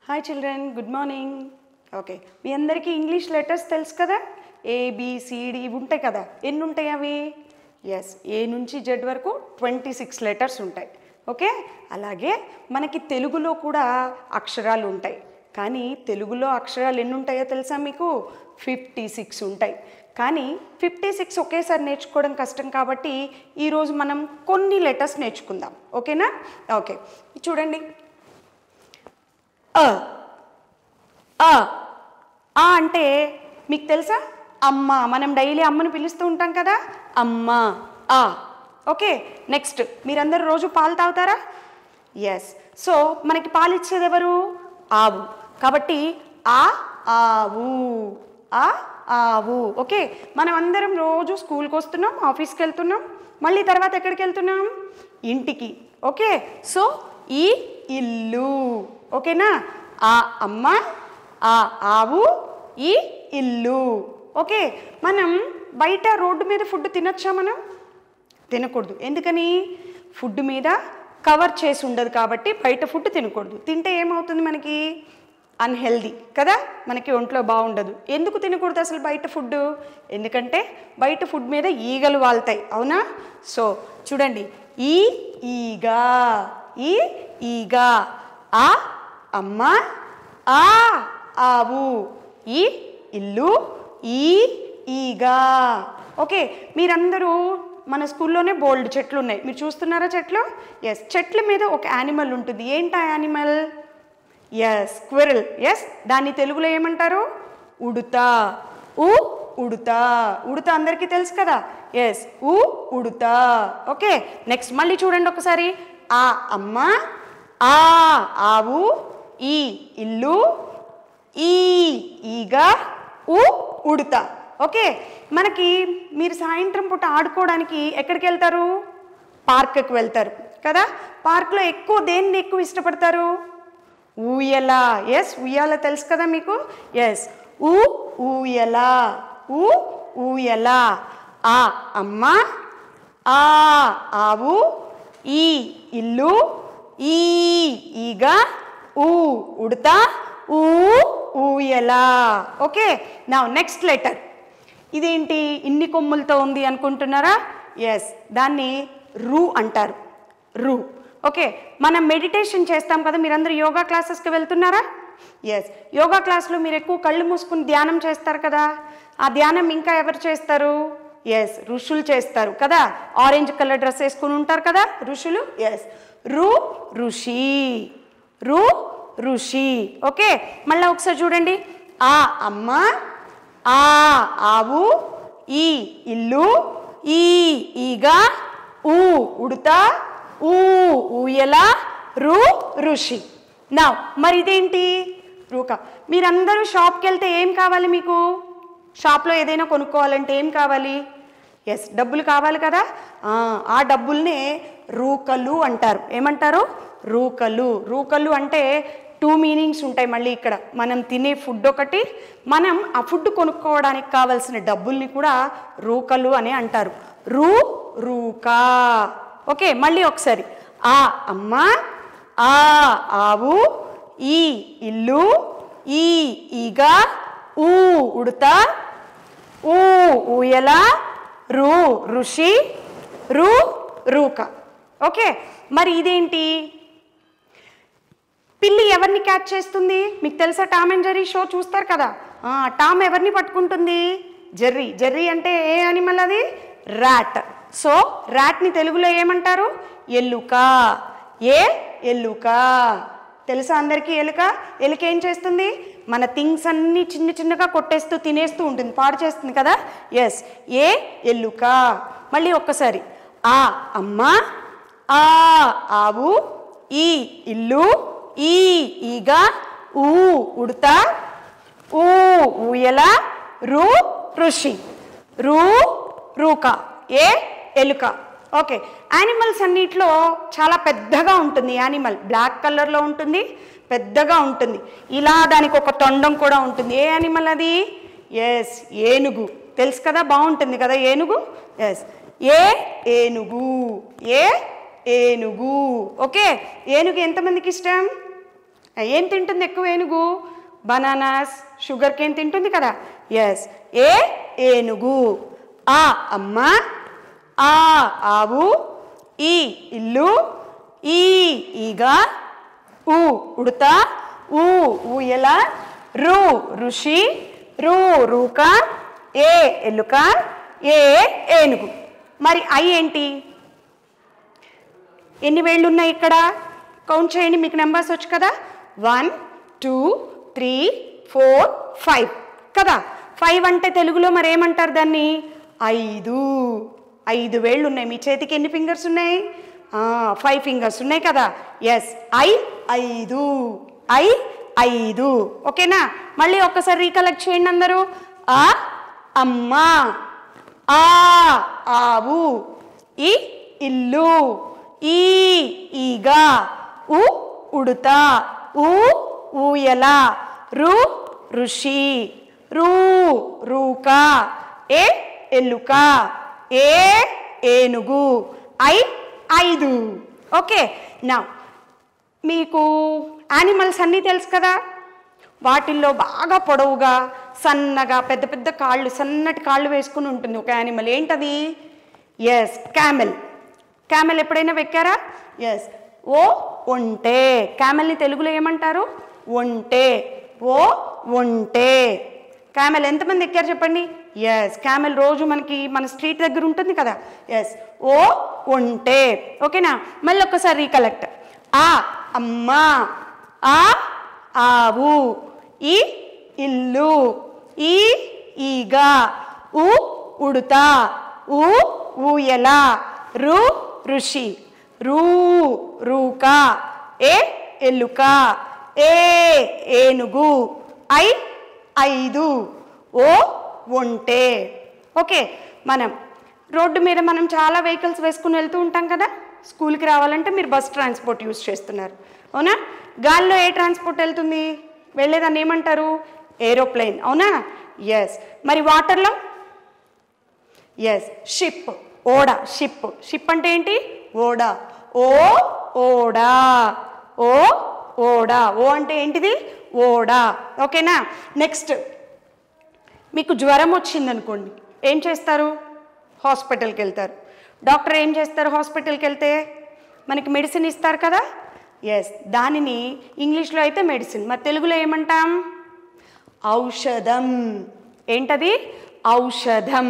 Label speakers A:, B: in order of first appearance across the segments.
A: Hi children, good morning. Okay, మీ అందరికీ English letters తెలుసు కదా, ABCD ఉంటాయి కదా. ఎన్ని ఉంటాయి అవి? ఎస్, ఏ నుంచి జెడ్ వరకు 26 లెటర్స్ ఉంటాయి. ఓకే, అలాగే మనకి తెలుగులో కూడా అక్షరాలు ఉంటాయి. కానీ తెలుగులో అక్షరాలు ఎన్ని ఉంటాయో తెలుసా మీకు? 56 ఉంటాయి. కానీ 56 ఒకేసారి నేర్చుకోవడం కష్టం కాబట్టి ఈరోజు మనం కొన్ని లెటర్స్ నేర్చుకుందాం. ఓకేనా? ఓకే, చూడండి. ఆ అంటే మీకు తెలుసా? అమ్మ. మనం డైలీ అమ్మని పిలుస్తూ ఉంటాం కదా, అమ్మ. ఆ. ఓకే, నెక్స్ట్, మీరందరూ రోజు పాలు తాగుతారా? ఎస్. సో మనకి పాలు ఇచ్చేది ఎవరు? ఆవు. కాబట్టి ఆవు. ఆవు. ఓకే, మనం అందరం రోజు స్కూల్కి వస్తున్నాం, ఆఫీస్కి వెళ్తున్నాం, మళ్ళీ తర్వాత ఎక్కడికి వెళ్తున్నాం? ఇంటికి. ఓకే, సో ఈ ఇల్లు. ఓకేనా? ఆ అమ్మ, ఆ ఆవు, ఈ ఇల్లు. ఓకే, మనం బయట రోడ్డు మీద ఫుడ్ తినొచ్చా? మనం తినకూడదు. ఎందుకని? ఫుడ్ మీద కవర్ చేసి ఉండదు కాబట్టి బయట ఫుడ్ తినకూడదు. తింటే ఏమవుతుంది? మనకి అన్హెల్దీ కదా, మనకి ఒంట్లో బాగుండదు. ఎందుకు తినకూడదు అసలు బయట ఫుడ్? ఎందుకంటే బయట ఫుడ్ మీద ఈగలు వాళ్తాయి. అవునా? సో చూడండి, ఈగ. ఈగ. ఆ అమ్మ, ఆ ఆవు, ఈ ఇల్లు, ఈగ. ఓకే, మీరందరూ మన స్కూల్లోనే బోల్డ్ చెట్లు ఉన్నాయి. మీరు చూస్తున్నారా చెట్లు? ఎస్, చెట్ల మీద ఒక యానిమల్ ఉంటుంది. ఏంటి ఆ యానిమల్? Yes, squirrel. ఎస్, దాన్ని తెలుగులో ఏమంటారు? ఉడుత. ఉడుత. ఉడుత అందరికీ తెలుసు కదా. ఎస్, ఉడుత. ఓకే, నెక్స్ట్ మళ్ళీ చూడండి ఒకసారి. ఆ అమ్మ, ఆ ఆవు, ఈ ఇల్లు, ఈగ, ఉడుత. ఓకే, మనకి మీరు సాయంత్రం పూట ఆడుకోవడానికి ఎక్కడికి వెళ్తారు? పార్క్కి వెళ్తారు కదా. పార్క్లో ఎక్కువ దేన్ని ఎక్కువ ఇష్టపడతారు? ఊయల. ఎస్, ఉయ్యాల తెలుసు కదా మీకు. ఎస్, ఊయల. ఊయల. ఆ అమ్మ, ఆ ఆవు, ఈ ఇల్లు, ఈగ, ఉడత, ఊయల. ఓకే, నా నెక్స్ట్ లెటర్. ఇదేంటి ఇన్ని కొమ్ములతో ఉంది అనుకుంటున్నారా? ఎస్, దాన్ని రూ అంటారు. రూ. ఓకే, మనం మెడిటేషన్ చేస్తాం కదా. మీరందరూ యోగా క్లాసెస్కి వెళ్తున్నారా? ఎస్, యోగా క్లాస్లో మీరు ఎక్కువ కళ్ళు మూసుకుని ధ్యానం చేస్తారు కదా. ఆ ధ్యానం ఇంకా ఎవరు చేస్తారు? ఎస్, ఋషులు చేస్తారు కదా. ఆరెంజ్ కలర్ డ్రెస్ వేసుకుని ఉంటారు కదా ఋషులు. ఎస్, ఋషి. ఋషి. ఓకే, మళ్ళీ ఒకసారి చూడండి. ఆ అమ్మ, ఆ ఆవు, ఈ ఇల్లు, ఈగ, ఉడత, ఊయల, ఋషి. నా మరి ఇదేంటి? రూక. మీరందరూ షాప్కి వెళ్తే ఏం కావాలి మీకు? షాప్లో ఏదైనా కొనుక్కోవాలంటే ఏం కావాలి? ఎస్, డబ్బులు కావాలి కదా. ఆ డబ్బుల్నే రూకలు అంటారు. ఏమంటారు? రూకలు. రూకలు అంటే 2 మీనింగ్స్ ఉంటాయి మళ్ళీ ఇక్కడ. మనం తినే ఫుడ్ ఒకటి, మనం ఆ ఫుడ్ కొనుక్కోవడానికి కావాల్సిన డబ్బుల్ని కూడా రూకలు అని అంటారు. రూక. ఓకే, మళ్ళీ ఒకసారి. ఆ అమ్మ, ఆ ఆవు, ఈ ఇల్లు, ఈగ, ఉడత, ఊయల, ఋషి, రూక. ఓకే, మరి ఇదేంటి? పిల్లి ఎవరిని క్యాచ్ చేస్తుంది? మీకు తెలుసా? టామ్ అండ్ జెర్రీ షో చూస్తారు కదా. టామ్ ఎవరిని పట్టుకుంటుంది? జెర్రీ. జెర్రీ అంటే ఏ యానిమల్ అది? ర్యాట్. సో ర్యాట్ని తెలుగులో ఏమంటారు? ఎలుక. ఎలుక. తెలుసా అందరికీ ఎలుక? ఎలుక ఏం చేస్తుంది? మన థింగ్స్ అన్నీ చిన్న చిన్నగా కొట్టేస్తూ తినేస్తూ ఉంటుంది, పాడు చేస్తుంది కదా. ఎస్, ఎలుక. మళ్ళీ ఒక్కసారి. ఆ అమ్మ, ఆ ఆవు, ఈ ఇల్లు, ఈగ, ఉడత, ఊయల, ఋషి, రూక, ఎలుక. ఓకే, యానిమల్స్ అన్నిట్లో చాలా పెద్దగా ఉంటుంది. యానిమల్ బ్లాక్ కలర్లో ఉంటుంది, పెద్దగా ఉంటుంది. ఇలా దానికి ఒక తొండం కూడా ఉంటుంది. ఏ యానిమల్ అది? ఎస్, ఏనుగు. తెలుసు కదా, బాగుంటుంది కదా ఏనుగు. ఎస్, ఏనుగు. ఏనుగు. ఓకే, ఏనుగు ఎంతమందికి ఇష్టం? ఏం తింటుంది ఎక్కువ ఏనుగు? బనానాస్, షుగర్ కేన్ తింటుంది కదా. ఎస్, ఏ ఏనుగు. ఆ అమ్మ, ఆ ఆవు, ఈ ఇల్లు, ఈ ఈగ, ఉ ఉడత, ఊ ఊయల, రు ఋషి, రు రూక, ఏ ఎలుక, ఏ ఏనుగు. మరి ఐ ఏంటి? ఎన్ని వేళ్ళు ఉన్నాయి ఇక్కడ? కౌంట్ చేయండి, మీకు నెంబర్స్ వచ్చు కదా. 1 2 3 4 5 కదా. 5 అంటే తెలుగులో మరి ఏమంటారు దాన్ని? 5. 5 వేళ్ళు ఉన్నాయి. మీ చేతికి ఎన్ని ఫింగర్స్ ఉన్నాయి? 5 ఫింగర్స్ ఉన్నాయి కదా. Yes, I 5. ఐ 5. ఓకేనా? మళ్ళీ ఒక్కసారి రీకలెక్ట్ చేయండి అందరూ. ఆ అమ్మ, ఆ ఆవు, ఈ ఇల్లు, ఈ ఈగ, ఉ ఉడత, ఊ ఊయల, రు ఋషి, రు రూక, ఏ ఎలుక, ఏ ఏనుగు, ఐ 5. ఓకే, నా మీకు యానిమల్స్ అన్నీ తెలుసు కదా. వాటిల్లో బాగా పొడవుగా సన్నగా పెద్ద పెద్ద కాళ్ళు, సన్నటి కాళ్ళు వేసుకుని ఉంటుంది ఒక యానిమల్. ఏంటది? Yes, camel. క్యామెల్ ఎప్పుడైనా వెక్కారా? ఎస్, ఓ ఒంటె. క్యామెల్ని తెలుగులో ఏమంటారు? ఒంటె. ఓ ఒంటె. క్యామెల్ ఎంతమంది ఎక్కారు చెప్పండి? ఎస్, క్యామెల్ రోజు మనకి మన స్ట్రీట్ దగ్గర ఉంటుంది కదా. ఎస్, ఓ ఒంటె. ఓకేనా? మళ్ళీ ఒక్కసారి రీకలెక్ట్. ఆ అమ్మ, ఆ ఆవు, ఈ ఇల్లు, ఈ ఈగ, ఉ ఉడత, ఊ ఊయల, రు ఋషి, రు రూక, ఏ ఎలుక, ఏ ఏనుగు, ఐ 5, ఓ ఒంటె. ఓకే, మనం రోడ్డు మీద మనం చాలా వెహికల్స్ వేసుకుని వెళ్తూ ఉంటాం కదా. స్కూల్కి రావాలంటే మీరు బస్ ట్రాన్స్పోర్ట్ యూజ్ చేస్తున్నారు, అవునా? గాల్లో ఏ ట్రాన్స్పోర్ట్ వెళ్తుంది? వెళ్ళేదాన్ని ఏమంటారు? ఏరోప్లేన్, అవునా? ఎస్. మరి వాటర్లో? Yes, ship. ఓడ, షిప్. షిప్ అంటే ఏంటి? ఓడ. ఓ ఓడా, ఓ ఓడా. ఓ అంటే ఏంటిది? ఓడ. ఓకేనా? నెక్స్ట్, మీకు జ్వరం వచ్చిందనుకోండి, ఏం చేస్తారు? హాస్పిటల్కి వెళ్తారు. డాక్టర్ ఏం చేస్తారు? హాస్పిటల్కి వెళ్తే మనకి మెడిసిన్ ఇస్తారు కదా. ఎస్, దానిని ఇంగ్లీష్లో అయితే మెడిసిన్, మరి తెలుగులో ఏమంటాం? ఔషధం. ఏంటది? ఔషధం.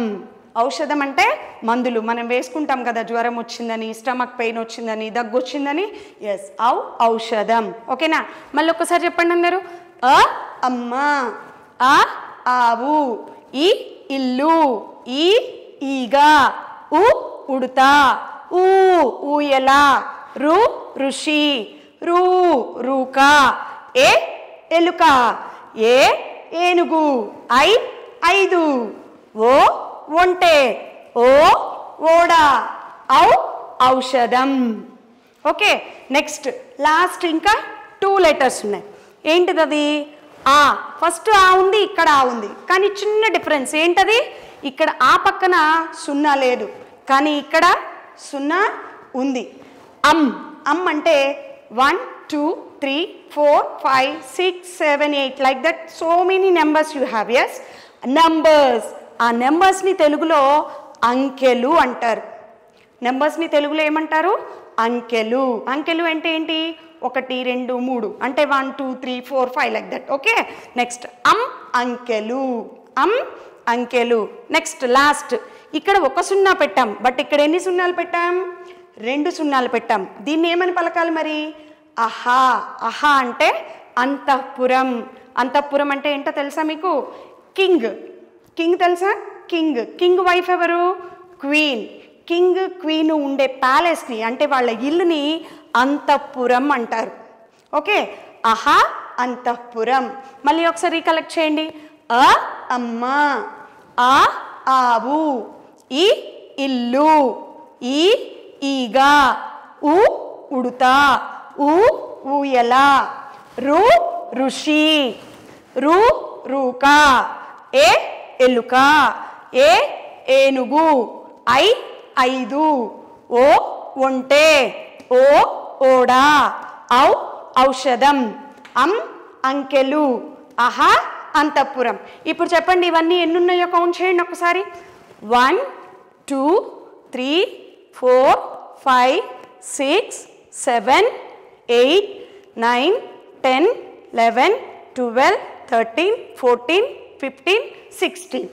A: ఔషధం అంటే మందులు మనం వేసుకుంటాం కదా, జ్వరం వచ్చిందని, స్టమక్ పెయిన్ వచ్చిందని, దగ్గు వచ్చిందని. ఎస్, ఔషధం. ఓకేనా? మళ్ళీ ఒక్కసారి చెప్పండి అందరూ. అ అమ్మ, ఆ ఆవు, ఈ ఇల్లు, ఈ ఈగ, ఉ ఉడత, ఊ ఊయల, రు ఋషి, రు రూక, ఏ ఎలుక, ఏ ఏనుగు, ఐ 5, ఓ ఒంటె, ఓ ఓడ, ఔ ఔషధం. ఓకే, నెక్స్ట్ లాస్ట్ ఇంకా 2 లెటర్స్ ఉన్నాయి. ఏంటిది అది? ఆ. ఫస్ట్ ఆ ఉంది, ఇక్కడ ఆ ఉంది, కానీ చిన్న డిఫరెన్స్. ఏంటది? ఇక్కడ ఆ పక్కన సున్నా లేదు, కానీ ఇక్కడ సున్నా ఉంది. అమ్. అమ్ అంటే 1 2 3 4 5 6 7 8 like that so many numbers you have. Yes, numbers. ఆ నెంబర్స్ని తెలుగులో అంకెలు అంటారు. నెంబర్స్ని తెలుగులో ఏమంటారు? అంకెలు. అంకెలు అంటే ఏంటి? 1 2 3 అంటే 1 2 3 4 5 లైక్ దట్. ఓకే, నెక్స్ట్ అమ్ అంకెలు. అమ్ అంకెలు. నెక్స్ట్ లాస్ట్, ఇక్కడ 1 సున్నా పెట్టాం, బట్ ఇక్కడ ఎన్ని సున్నాలు పెట్టాం? 2 సున్నాలు పెట్టాం. దీన్ని ఏమని పలకాలి మరి? అహా. అహా అంటే అంతఃపురం. అంతఃపురం అంటే ఏంటో తెలుసా మీకు? కింగ్. కింగ్ తెలుసా? కింగ్. కింగ్ వైఫ్ ఎవరు? క్వీన్. కింగ్ క్వీన్ ఉండే ప్యాలెస్ని, అంటే వాళ్ళ ఇల్లుని అంతఃపురం అంటారు. ఓకే, అహా అంతఃపురం. మళ్ళీ ఒకసారి రీకలెక్ట్ చేయండి. అ అమ్మ, ఆ ఆవు, ఈ ఇల్లు, ఈ ఈగ, ఉ ఉడత, ఊ ఊయల, రు ఋషి, రు రూక, ఏ ఎలుక, ఏ ఏనుగు, ఐ 5, ఓ ఒంటె, ఓ ఓడ, ఔ ఔషధం, అంకెలు, అహ అంతఃపురం. ఇప్పుడు చెప్పండి ఇవన్నీ ఎన్ని ఉన్నాయో కౌంట్ చేయండి ఒకసారి. 1 2 3 4 5 6 7 8 9 10 11 12 13 14 15 16.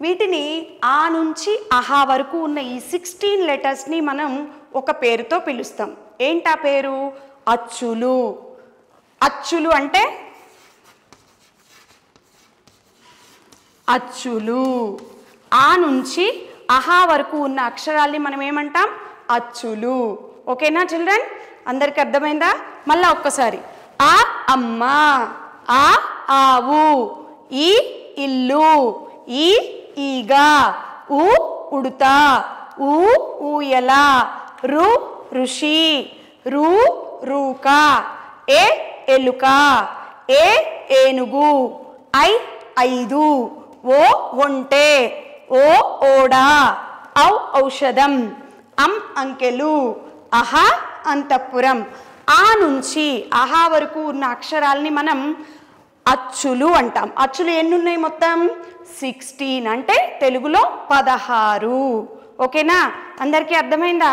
A: వీటిని ఆ నుంచి అహా వరకు ఉన్న ఈ 16 లెటర్స్ని మనం ఒక పేరుతో పిలుస్తాం. ఏంటా పేరు? అచ్చులు. అచ్చులు అంటే అచ్చులు. ఆ నుంచి అహా వరకు ఉన్న అక్షరాల్ని మనం ఏమంటాం? అచ్చులు. ఓకేనా చిల్డ్రన్? అందరికి అర్థమైందా? మళ్ళా ఒక్కసారి. ఆ అమ్మ, ఆ ఆవు, ఈ ఇల్లు, ఈ ఈగ, ఉ ఉడుత, ఊ ఊయల, రు ఋషి, రు రూక, ఏ ఎలుక, ఏ ఏనుగు, ఐ 5, ఓ ఒంటె, ఓ ఓడ, ఔ ఔషధం, అంకెలు, అహ అంతఃపురం. ఆ నుంచి అహా వరకు ఉన్న అక్షరాల్ని మనం అచ్చులు అంటాం. అచ్చులు ఎన్ని ఉన్నాయి మొత్తం? 16, అంటే తెలుగులో 16. ఓకేనా? అందరికీ అర్థమైందా?